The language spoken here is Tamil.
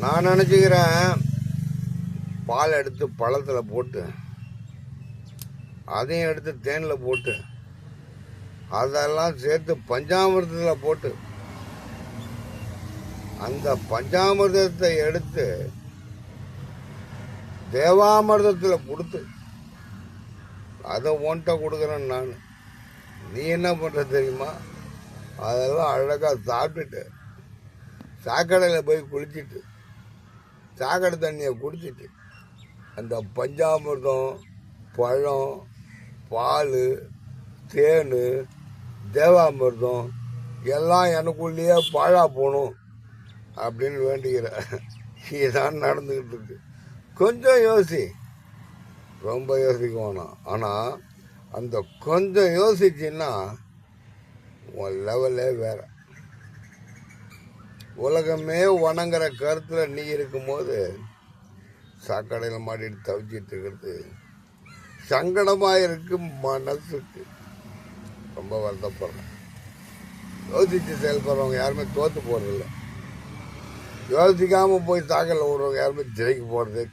நான் நினச்சிக்கிறேன் பால் எடுத்து பழத்தில் போட்டு அதையும் எடுத்து தேனில் போட்டு அதெல்லாம் சேர்த்து பஞ்சாமிர்தத்தில் போட்டு அந்த பஞ்சாமிர்தத்தை எடுத்து தேவாமிர்தத்தில் கொடுத்து அதை ஒன்ட்ட கொடுக்குறேன் நான். நீ என்ன பண்ணுற தெரியுமா? அதெல்லாம் அழகாக சாப்பிட்டுட்டு சாக்கடையில் போய் குளிச்சுட்டு சாக்கடை தண்ணியை குடிச்சிட்டு அந்த பஞ்சாமிர்தம், பழம், பால், தேன், தேவாமிர்தம் எல்லாம் எனக்குள்ளேயே பாழா போகணும் அப்படின்னு வேண்டிக்கிறேன். இதுதான் நடந்துக்கிட்டு இருக்கு. கொஞ்சம் யோசி, ரொம்ப யோசிக்க வேணாம். ஆனால் அந்த கொஞ்சம் யோசிச்சின்னா உன் லெவலே வேற. உலகமே வணங்குற கருத்தில் நீ இருக்கும்போது சாக்கடையில் மாட்டிட்டு தவிச்சிட்டு இருக்கிறது சங்கடமாக இருக்கு. மனசுக்கு ரொம்ப வருத்தப்படுறேன். யோசித்து செயல்படுறவங்க யாருமே தோற்று போகிறதில்ல. யோசிக்காமல் போய் சாக்கடையில் விடுறவங்க யாருமே ஜெயிக்க போகிறதே